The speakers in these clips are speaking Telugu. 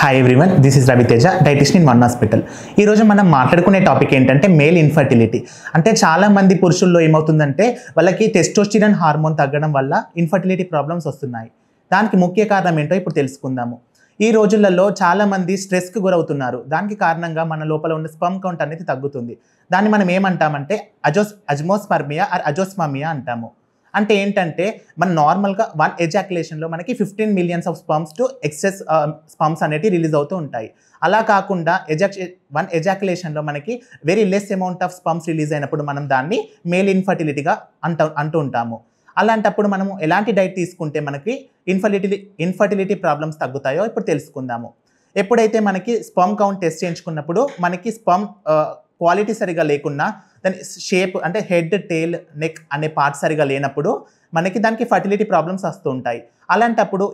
Hi everyone, this is Raviteja, dietician in one hospital. ఈరోజు మనం మాట్లాడుకునే టాపిక్ ఏంటంటే మేల్ ఇన్ఫర్టిలిటీ. అంటే చాలామంది పురుషుల్లో ఏమవుతుందంటే వాళ్ళకి టెస్టోస్టిరాన్ హార్మోన్ తగ్గడం వల్ల ఇన్ఫర్టిలిటీ ప్రాబ్లమ్స్ వస్తున్నాయి. దానికి ముఖ్య కారణం ఏంటో ఇప్పుడు తెలుసుకుందాము. ఈ రోజులలో చాలామంది స్ట్రెస్కి గురవుతున్నారు. దానికి కారణంగా మన లోపల ఉన్న స్పర్మ్ కౌంట్ అనేది తగ్గుతుంది. దాన్ని మనం ఏమంటామంటే అజ్మోస్పర్మియా ఆర్ అజోస్పర్మియా అంటాము. అంటే ఏంటంటే మన నార్మల్గా వన్ ఎజాక్యులేషన్లో మనకి 15 millions of sperms to excess sperms అనేవి రిలీజ్ అవుతూ ఉంటాయి. అలా కాకుండా వన్ ఎజాక్యులేషన్లో మనకి very less amount of sperms release అయినప్పుడు మనం దాన్ని మేల్ ఇన్ఫర్టిలిటీగా అంటూ ఉంటాము. అలాంటప్పుడు మనము ఎలాంటి డైట్ తీసుకుంటే మనకి ఇన్ఫర్టిలిటీ ప్రాబ్లమ్స్ తగ్గుతాయో ఇప్పుడు తెలుసుకుందాము. ఎప్పుడైతే మనకి స్పర్మ్ కౌంట్ టెస్ట్ చేయించుకున్నప్పుడు మనకి స్పర్మ్ క్వాలిటీ సరిగా లేకున్నా దాని షేప్ అంటే హెడ్, టెయిల్, నెక్ అనే పార్ట్స్ సరిగా లేనప్పుడు మనకి దానికి ఫర్టిలిటీ ప్రాబ్లమ్స్ వస్తూ ఉంటాయి. అలాంటప్పుడు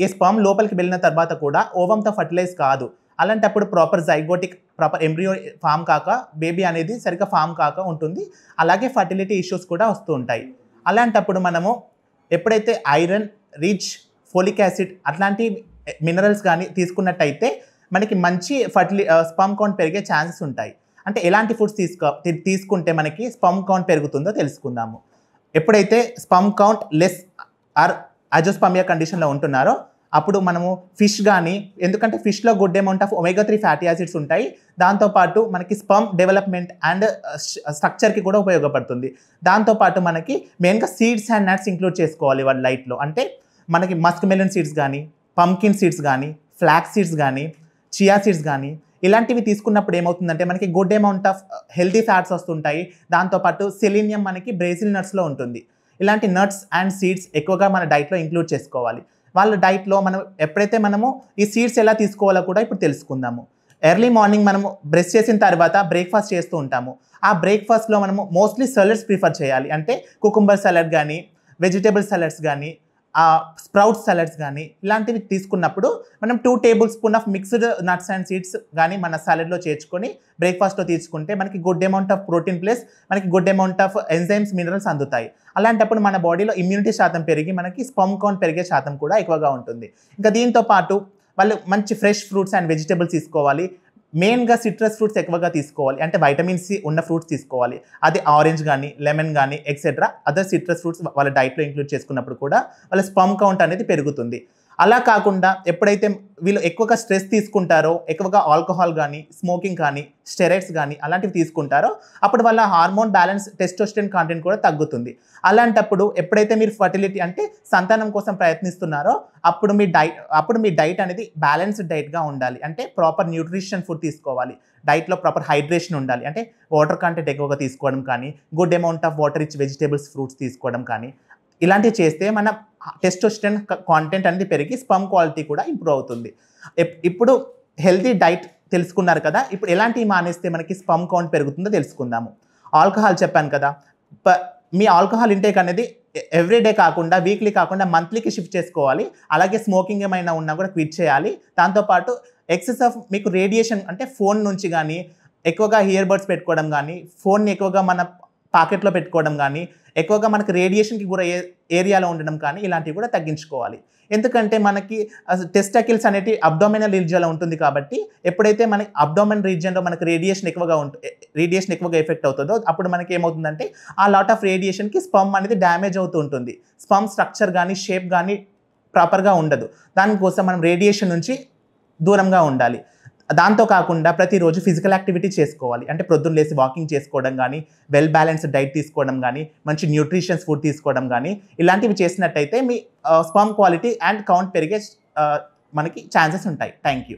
ఈ స్పర్మ్ లోపలికి వెళ్ళిన తర్వాత కూడా ఓవంతో ఫర్టిలైజ్ కాదు. అలాంటప్పుడు ప్రాపర్ ఎంబ్రియో ఫామ్ కాక బేబీ అనేది సరిగ్గా ఫామ్ కాక ఉంటుంది. అలాగే ఫర్టిలిటీ ఇష్యూస్ కూడా వస్తూ ఉంటాయి. అలాంటప్పుడు మనము ఎప్పుడైతే ఐరన్ రిచ్, ఫోలిక్ యాసిడ్ అట్లాంటి మినరల్స్ కానీ తీసుకున్నట్టయితే మనకి మంచి స్పర్మ్ కౌంట్ పెరిగే ఛాన్సెస్ ఉంటాయి. అంటే ఎలాంటి ఫుడ్స్ తీసుకుంటే మనకి స్పర్మ్ కౌంట్ పెరుగుతుందో తెలుసుకుందాము. ఎప్పుడైతే sperm count less or azoospermia కండిషన్లో ఉంటున్నారో అప్పుడు మనము ఫిష్ కానీ, ఎందుకంటే ఫిష్లో good amount of omega 3 fatty acids ఉంటాయి. దాంతోపాటు మనకి స్పర్మ్ డెవలప్మెంట్ అండ్ స్ట్రక్చర్కి కూడా ఉపయోగపడుతుంది. దాంతోపాటు మనకి మెయిన్గా సీడ్స్ అండ్ నట్స్ ఇంక్లూడ్ చేసుకోవాలి వాళ్ళ డైట్లో. అంటే మనకి మస్క్ మెలన్ సీడ్స్ కానీ, పంకిన్ సీడ్స్ కానీ, ఫ్లాక్స్ సీడ్స్ కానీ, చియా సీడ్స్ కానీ ఇలాంటివి తీసుకున్నప్పుడు ఏమవుతుందంటే మనకి good amount of healthy fats వస్తుంటాయి. దాంతోపాటు సెలీనియం మనకి బ్రెజిల్ నట్స్లో ఉంటుంది. ఇలాంటి నట్స్ అండ్ సీడ్స్ ఎక్కువగా మన డైట్లో ఇంక్లూడ్ చేసుకోవాలి. వాళ్ళ డైట్లో ఎప్పుడైతే మనము ఈ సీడ్స్ ఎలా తీసుకోవాలో కూడా ఇప్పుడు తెలుసుకుందాము. ఎర్లీ మార్నింగ్ మనము బ్రష్ చేసిన తర్వాత బ్రేక్ఫాస్ట్ చేస్తూ ఉంటాము. ఆ బ్రేక్ఫాస్ట్లో మనము మోస్ట్లీ సలాడ్స్ ప్రిఫర్ చేయాలి. అంటే కుకుంబర్ సలాడ్ కానీ, వెజిటేబుల్ సలాడ్స్ కానీ, స్ప్రౌట్ సలాడ్స్ కానీ ఇలాంటివి తీసుకున్నప్పుడు మనం 2 tablespoon of mixed nuts and seeds కానీ మన సలాడ్లో చేర్చుకొని బ్రేక్ఫాస్ట్లో తీసుకుంటే మనకి good amount of protein plus మనకి good amount of enzymes, minerals అందుతాయి. అలాంటప్పుడు మన బాడీలో ఇమ్యూనిటీ శాతం పెరిగి మనకి స్పర్మ్ కౌంట్ పెరిగే శాతం కూడా ఎక్కువగా ఉంటుంది. ఇంకా దీంతో పాటు వాళ్ళు మంచి ఫ్రెష్ ఫ్రూట్స్ అండ్ వెజిటేబుల్స్ తీసుకోవాలి. మెయిన్గా సిట్రస్ ఫ్రూట్స్ ఎక్కువగా తీసుకోవాలి. అంటే వైటమిన్ సి ఉన్న ఫ్రూట్స్ తీసుకోవాలి. అది ఆరెంజ్ కానీ, లెమన్ కానీ ఎక్సెట్రా అదర్ సిట్రస్ ఫ్రూట్స్ వాళ్ళ డైట్లో ఇంక్లూడ్ చేసుకున్నప్పుడు కూడా వాళ్ళ స్పర్మ్ కౌంట్ అనేది పెరుగుతుంది. అలా కాకుండా ఎప్పుడైతే వీళ్ళు ఎక్కువగా స్ట్రెస్ తీసుకుంటారో, ఎక్కువగా ఆల్కహాల్ కానీ, స్మోకింగ్ కానీ, స్టెరాయిడ్స్ కానీ అలాంటివి తీసుకుంటారో అప్పుడు వాళ్ళ హార్మోన్ బ్యాలెన్స్, టెస్టోస్టెరాన్ కంటెంట్ కూడా తగ్గుతుంది. అలాంటప్పుడు ఎప్పుడైతే మీరు ఫర్టిలిటీ అంటే సంతానం కోసం ప్రయత్నిస్తున్నారో అప్పుడు మీ డైట్ అనేది బ్యాలెన్స్డ్ డైట్గా ఉండాలి. అంటే ప్రాపర్ న్యూట్రిషన్ ఫుడ్ తీసుకోవాలి. డైట్లో ప్రాపర్ హైడ్రేషన్ ఉండాలి. అంటే వాటర్ కంటెంట్ ఎక్కువగా తీసుకోవడం కానీ, good amount of water rich vegetables, fruits తీసుకోవడం కానీ ఇలాంటివి చేస్తే మన టెస్టోస్టెరాన్ కాంటెంట్ అనేది పెరిగి స్పర్మ్ క్వాలిటీ కూడా ఇంప్రూవ్ అవుతుంది. ఇప్పుడు హెల్తీ డైట్ తెలుసుకున్నారు కదా, ఇప్పుడు ఎలాంటివి మానేస్తే మనకి స్పర్మ్ కౌంట్ పెరుగుతుందో తెలుసుకుందాము. ఆల్కహాల్ చెప్పాను కదా, మీ ఆల్కహాల్ ఇంటేక్ అనేది ఎవ్రీడే కాకుండా, వీక్లీ కాకుండా మంత్లీకి షిఫ్ట్ చేసుకోవాలి. అలాగే స్మోకింగ్ ఏమైనా ఉన్నా కూడా క్విట్ చేయాలి. దాంతోపాటు ఎక్సెస్ ఆఫ్ మీకు రేడియేషన్ అంటే ఫోన్ నుంచి కానీ, ఎక్కువగా ఇయర్ బడ్స్ పెట్టుకోవడం కానీ, ఫోన్ని ఎక్కువగా మన పాకెట్లో పెట్టుకోవడం కానీ, ఎక్కువగా మనకి రేడియేషన్కి గురయ్యే ఏరియాలో ఉండడం కానీ ఇలాంటివి కూడా తగ్గించుకోవాలి. ఎందుకంటే మనకి టెస్టాకిల్స్ అనేవి అబ్డోమినల్ రీజియన్లో ఉంటుంది కాబట్టి ఎప్పుడైతే మనకి అబ్డోమినల్ రీజియన్లో మనకి రేడియేషన్ ఎక్కువగా ఎఫెక్ట్ అవుతుందో అప్పుడు మనకి ఏమవుతుందంటే ఆ లాట్ ఆఫ్ రేడియేషన్కి స్పర్మ్ అనేది డ్యామేజ్ అవుతూ ఉంటుంది. స్పర్మ్ స్ట్రక్చర్ కానీ, షేప్ కానీ ప్రాపర్గా ఉండదు. దానికోసం మనం రేడియేషన్ నుంచి దూరంగా ఉండాలి. దాంతో కాకుండా ప్రతిరోజు ఫిజికల్ యాక్టివిటీ చేసుకోవాలి. అంటే ప్రొద్దున లేసి వాకింగ్ చేసుకోవడం కానీ, వెల్ బ్యాలెన్స్డ్ డైట్ తీసుకోవడం కానీ, మంచి న్యూట్రిషన్స్ ఫుడ్ తీసుకోవడం కానీ ఇలాంటివి చేసినట్టయితే మీ స్పర్మ్ క్వాలిటీ అండ్ కౌంట్ పెరిగే మనకి ఛాన్సెస్ ఉంటాయి. Thank you.